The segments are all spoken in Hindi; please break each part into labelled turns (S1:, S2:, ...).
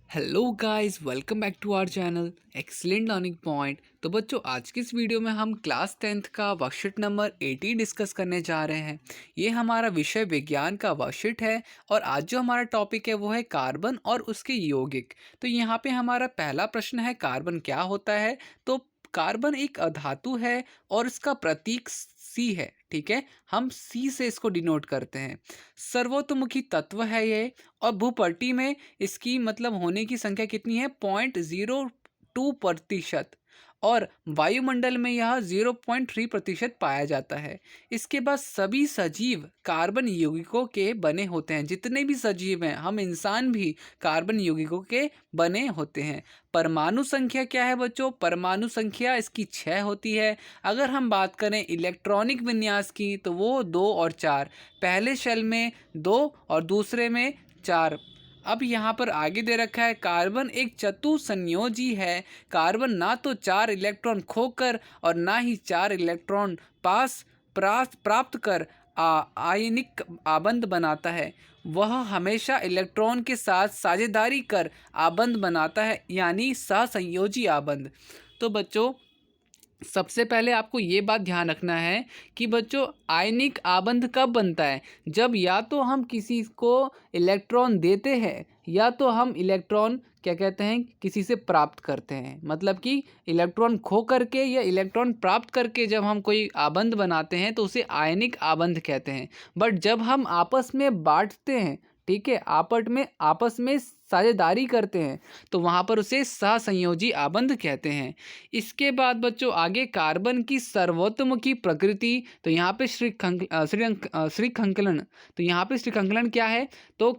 S1: Hello guys, welcome back to our channel excellent learning point. तो बच्चों, आज की इस वीडियो में हम क्लास 10th का वर्कशीट नंबर 80 डिस्कस करने जा रहे हैं। ये हमारा विषय विज्ञान का वर्कशीट है और आज जो हमारा टॉपिक है वो है कार्बन और उसके यौगिक। तो यहाँ पे हमारा पहला प्रश्न है, कार्बन क्या होता है। तो कार्बन एक अधातु है और इसका प्रतीक सी है। ठीक है, हम सी से इसको डिनोट करते हैं। सर्वतोमुखी तत्व है ये, और भूपट्टी में इसकी मतलब होने की संख्या कितनी है, 0.02%। और वायुमंडल में यह 0.3% पाया जाता है। इसके बाद सभी सजीव कार्बन यौगिकों के बने होते हैं। जितने भी सजीव हैं, हम इंसान भी कार्बन यौगिकों के बने होते हैं। परमाणु संख्या क्या है बच्चों? परमाणु संख्या इसकी 6 होती है। अगर हम बात करें इलेक्ट्रॉनिक विन्यास की तो वो 2 और 4, पहले शेल में 2 और दूसरे में 4। अब यहाँ पर आगे दे रखा है, कार्बन एक चतुसंयोजी है। कार्बन ना तो 4 इलेक्ट्रॉन खोकर और ना ही 4 इलेक्ट्रॉन पास प्राप्त कर आयनिक आबंध बनाता है। वह हमेशा इलेक्ट्रॉन के साथ साझेदारी कर आबंध बनाता है, यानी सहसंयोजी आबंध। तो बच्चों, सबसे पहले आपको ये बात ध्यान रखना है कि बच्चों, आयनिक आबंध कब बनता है? जब या तो हम किसी को इलेक्ट्रॉन देते हैं या तो हम इलेक्ट्रॉन क्या कहते हैं, किसी से प्राप्त करते हैं। मतलब कि इलेक्ट्रॉन खो करके या इलेक्ट्रॉन प्राप्त करके जब हम कोई आबंध बनाते हैं तो उसे आयनिक आबंध कहते हैं। बट जब हम आपस में बांटते हैं, ठीक है, आपस में साझेदारी करते हैं, तो वहाँ पर उसे सहसंयोजी आबंध कहते हैं। इसके बाद बच्चों, आगे कार्बन की सर्वोत्तमुखी प्रकृति। तो यहाँ पे श्रृंखंकलन। तो यहाँ पे श्रृंखंकलन क्या है? तो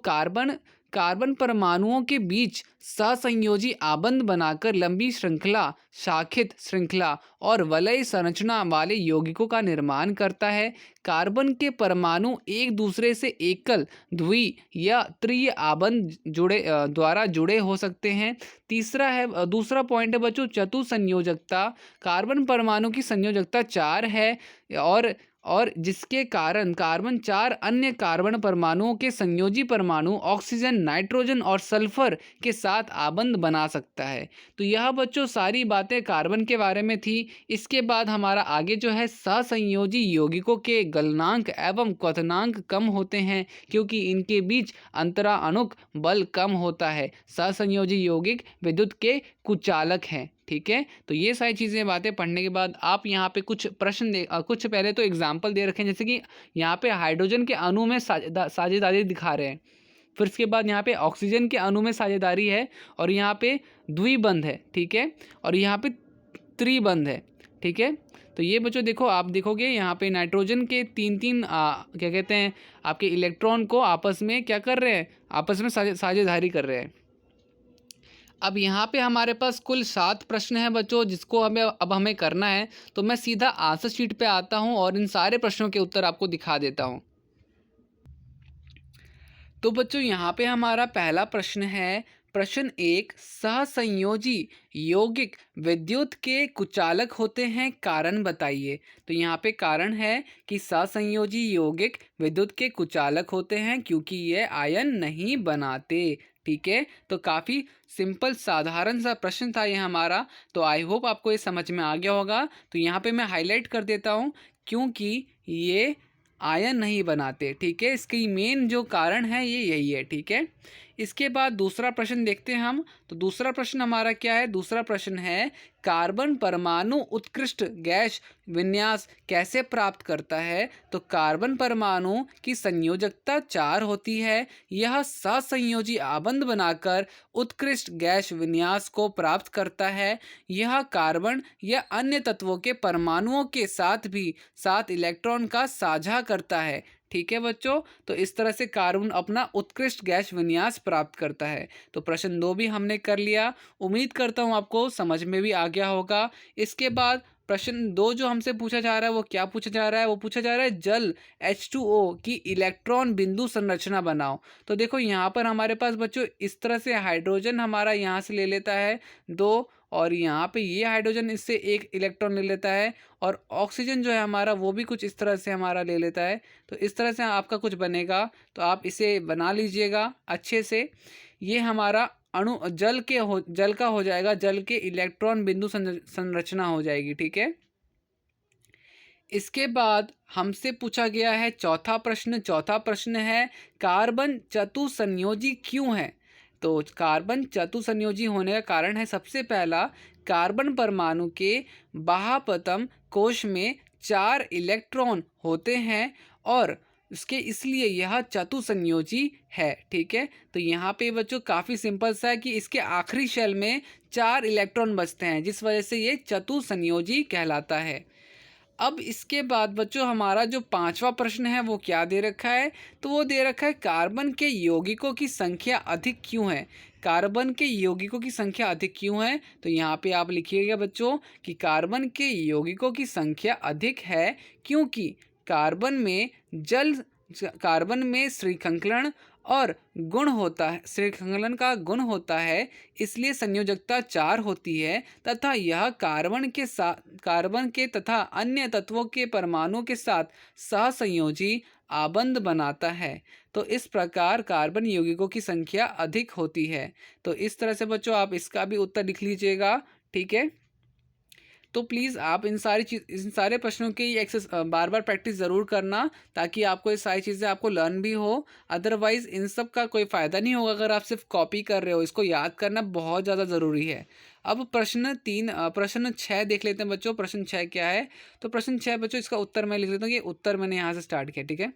S1: कार्बन परमाणुओं के बीच सहसंयोजी आबंध बनाकर लंबी श्रृंखला, शाखित श्रृंखला और वलय संरचना वाले यौगिकों का निर्माण करता है। कार्बन के परमाणु एक दूसरे से एकल, द्वि या त्रि आबंध द्वारा जुड़े हो सकते हैं। दूसरा पॉइंट है बच्चों, चतुसंयोजकता। कार्बन परमाणु की संयोजकता 4 है और जिसके कारण कार्बन 4 अन्य कार्बन परमाणुओं के संयोजी परमाणु ऑक्सीजन, नाइट्रोजन और सल्फर के साथ आबंध बना सकता है। तो यह बच्चों सारी बातें कार्बन के बारे में थी। इसके बाद हमारा आगे जो है, सहसंयोजी यौगिकों के गलनांक एवं क्वथनांक कम होते हैं क्योंकि इनके बीच अंतराअणुक बल कम होता है। सहसंयोजी यौगिक विद्युत के कुचालक हैं। ठीक है, तो ये सारी चीज़ें बातें पढ़ने के बाद आप यहाँ पे कुछ प्रश्न कुछ पहले तो एग्जाम्पल दे रखे हैं, जैसे कि यहाँ पे हाइड्रोजन के अणु में साझेदारी दिखा रहे हैं। फिर इसके बाद यहाँ पे ऑक्सीजन के अणु में साझेदारी है और यहाँ पे द्विबंध है। ठीक है, और यहाँ पे त्रिबंध है। ठीक है, तो ये बच्चों देखो, आप देखोगे यहाँ पे नाइट्रोजन के तीन तीन क्या कहते हैं, आपके इलेक्ट्रॉन को आपस में क्या कर रहे हैं, आपस में साझेदारी कर रहे हैं। अब यहाँ पे हमारे पास कुल 7 प्रश्न हैं बच्चों, जिसको हमें करना है। तो मैं सीधा आंसर शीट पे आता हूँ और इन सारे प्रश्नों के उत्तर आपको दिखा देता हूँ। तो बच्चों, यहाँ पे हमारा पहला प्रश्न है, प्रश्न 1, सहसंयोजी यौगिक विद्युत के कुचालक होते हैं, कारण बताइए। तो यहाँ पे कारण है कि सहसंयोजी यौगिक विद्युत के कुचालक होते हैं क्योंकि ये आयन नहीं बनाते। ठीक है, तो काफ़ी सिंपल साधारण सा प्रश्न था ये हमारा। तो आई होप आपको ये समझ में आ गया होगा। तो यहाँ पे मैं हाईलाइट कर देता हूँ, क्योंकि ये आयन नहीं बनाते। ठीक है, इसकी मेन जो कारण है ये यही है। ठीक है, इसके बाद दूसरा प्रश्न देखते हैं हम। तो दूसरा प्रश्न हमारा क्या है? दूसरा प्रश्न है, कार्बन परमाणु उत्कृष्ट गैस विन्यास कैसे प्राप्त करता है? तो कार्बन परमाणु की संयोजकता 4 होती है। यह सहसंयोजी आबंध बनाकर उत्कृष्ट गैस विन्यास को प्राप्त करता है। यह कार्बन या अन्य तत्वों के परमाणुओं के साथ भी 7 इलेक्ट्रॉन का साझा करता है। ठीक है बच्चों, तो इस तरह से कार्बन अपना उत्कृष्ट गैस विन्यास प्राप्त करता है। तो प्रश्न 2 भी हमने कर लिया। उम्मीद करता हूँ आपको समझ में भी आ गया होगा। इसके बाद प्रश्न 2 जो हमसे पूछा जा रहा है वो क्या पूछा जा रहा है? वो पूछा जा रहा है, जल H2O की इलेक्ट्रॉन बिंदु संरचना बनाओ। तो देखो यहाँ पर हमारे पास बच्चों इस तरह से हाइड्रोजन हमारा यहाँ से ले लेता है 2, और यहाँ पे ये हाइड्रोजन इससे 1 इलेक्ट्रॉन ले लेता है, और ऑक्सीजन जो है हमारा वो भी कुछ इस तरह से हमारा ले लेता है। तो इस तरह से आपका कुछ बनेगा, तो आप इसे बना लीजिएगा अच्छे से। ये हमारा जल का हो जाएगा, जल के इलेक्ट्रॉन बिंदु संरचना हो जाएगी। ठीक है, इसके बाद हमसे पूछा गया है चौथा प्रश्न। चौथा प्रश्न है कार्बन चतुसंयोजी क्यों है। तो कार्बन चतुसंयोजी होने का कारण है, सबसे पहला, कार्बन परमाणु के बाह्यतम कोश में 4 इलेक्ट्रॉन होते हैं और इसके इसलिए यह चतुसंयोजी है। ठीक है, तो यहाँ पे बच्चों काफ़ी सिंपल सा है कि इसके आखिरी शेल में 4 इलेक्ट्रॉन बचते हैं, जिस वजह से ये चतुसंयोजी कहलाता है। अब इसके बाद बच्चों हमारा जो पांचवा प्रश्न है वो क्या दे रखा है, तो वो दे रखा है कार्बन के यौगिकों की संख्या अधिक क्यों है। कार्बन के यौगिकों की संख्या अधिक क्यों है, तो यहाँ पे आप लिखिएगा बच्चों कि कार्बन के यौगिकों की संख्या अधिक है क्योंकि कार्बन में श्रृंखलन और गुण होता है, श्रृंखलन का गुण होता है, इसलिए संयोजकता 4 होती है तथा यह कार्बन के तथा अन्य तत्वों के परमाणुओं के साथ सहसंयोजी आबंध बनाता है। तो इस प्रकार कार्बन यौगिकों की संख्या अधिक होती है। तो इस तरह से बच्चों आप इसका भी उत्तर लिख लीजिएगा। ठीक है, तो प्लीज़ आप इन सारे प्रश्नों की बार बार प्रैक्टिस ज़रूर करना, ताकि आपको ये सारी चीज़ें आपको लर्न भी हो। अदरवाइज़ इन सब का कोई फ़ायदा नहीं होगा अगर आप सिर्फ कॉपी कर रहे हो। इसको याद करना बहुत ज़्यादा ज़रूरी है। अब प्रश्न 6 देख लेते हैं बच्चों। प्रश्न 6 क्या है, तो प्रश्न 6 बच्चों इसका उत्तर मैं लिख लेता हूँ कि उत्तर मैंने यहाँ से स्टार्ट किया। ठीक है,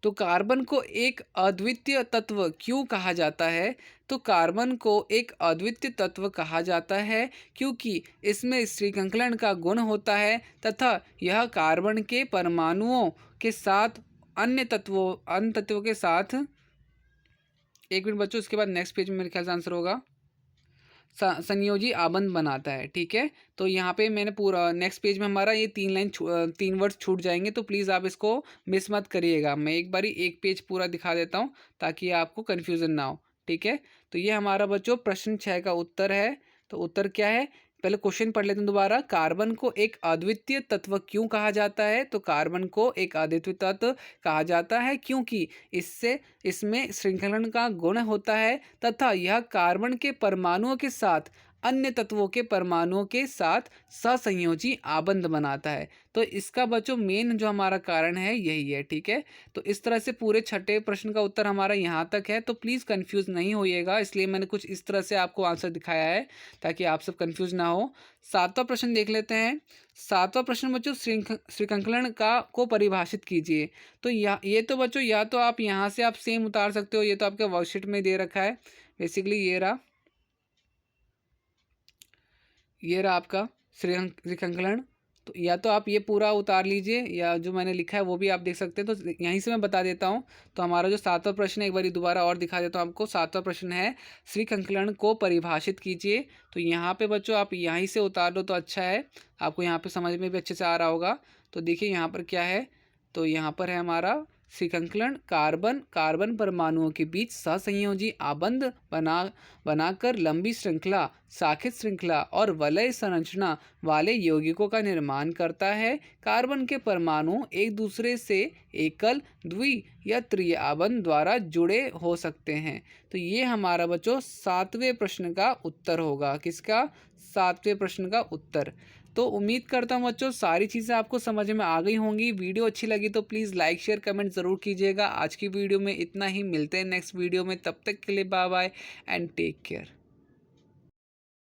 S1: तो कार्बन को एक अद्वितीय तत्व क्यों कहा जाता है, तो कार्बन को एक अद्वितीय तत्व कहा जाता है क्योंकि इसमें श्रृंखलन का गुण होता है तथा यह कार्बन के परमाणुओं के साथ अन्य तत्वों के साथ, एक मिनट बच्चों, इसके बाद नेक्स्ट पेज में मेरे ख्याल से आंसर होगा, संयोजी आबंध बनाता है। ठीक है, तो यहाँ पे मैंने पूरा नेक्स्ट पेज में हमारा ये 3 वर्ड्स छूट जाएंगे, तो प्लीज़ आप इसको मिस मत करिएगा। मैं एक बारी एक पेज पूरा दिखा देता हूँ ताकि आपको कन्फ्यूज़न ना हो। ठीक है, तो ये हमारा बच्चों प्रश्न 6 का उत्तर है। तो उत्तर क्या है, पहले क्वेश्चन पढ़ लेते हैं दोबारा। कार्बन को एक अद्वितीय तत्व क्यों कहा जाता है, तो कार्बन को एक अद्वितीय तत्व कहा जाता है क्योंकि इसमें श्रृंखलन का गुण होता है तथा यह कार्बन के परमाणुओं के साथ अन्य तत्वों के परमाणुओं के साथ सहसंयोजी आबंध बनाता है। तो इसका बच्चों मेन जो हमारा कारण है यही है। ठीक है, तो इस तरह से पूरे छठे प्रश्न का उत्तर हमारा यहाँ तक है। तो प्लीज़ कंफ्यूज नहीं होइएगा, इसलिए मैंने कुछ इस तरह से आपको आंसर दिखाया है ताकि आप सब कंफ्यूज ना हो। सातवां प्रश्न देख लेते हैं। सातवां प्रश्न बच्चों श्रृंखलन को परिभाषित कीजिए। तो ये तो बच्चों या तो आप यहाँ से आप सेम उतार सकते हो, ये तो आपके वर्कशीट में दे रखा है। बेसिकली ये रहा आपका श्रृंखलन। तो या तो आप ये पूरा उतार लीजिए या जो मैंने लिखा है वो भी आप देख सकते हैं। तो यहीं से मैं बता देता हूँ। तो हमारा जो सातवां प्रश्न है, एक बार दोबारा और दिखा देता हूँ आपको। सातवां प्रश्न है श्रृंखलन को परिभाषित कीजिए। तो यहाँ पे बच्चों आप यहीं से उतार दो तो अच्छा है, आपको यहाँ पे समझ में भी अच्छे से आ रहा होगा। तो देखिए यहाँ पर क्या है, तो यहाँ पर है हमारा श्रृंखलन कार्बन परमाणुओं के बीच सहसंयोजी आबंध बनाकर लंबी श्रृंखला, शाखित श्रृंखला और वलय संरचना वाले यौगिकों का निर्माण करता है। कार्बन के परमाणु एक दूसरे से एकल, द्वि या त्रि आबंध द्वारा जुड़े हो सकते हैं। तो ये हमारा बच्चों सातवें प्रश्न का उत्तर होगा। किसका? सातवें प्रश्न का उत्तर। तो उम्मीद करता हूँ बच्चों सारी चीज़ें आपको समझ में आ गई होंगी। वीडियो अच्छी लगी तो प्लीज़ लाइक शेयर कमेंट ज़रूर कीजिएगा। आज की वीडियो में इतना ही, मिलते हैं नेक्स्ट वीडियो में। तब तक के लिए bye bye and take care.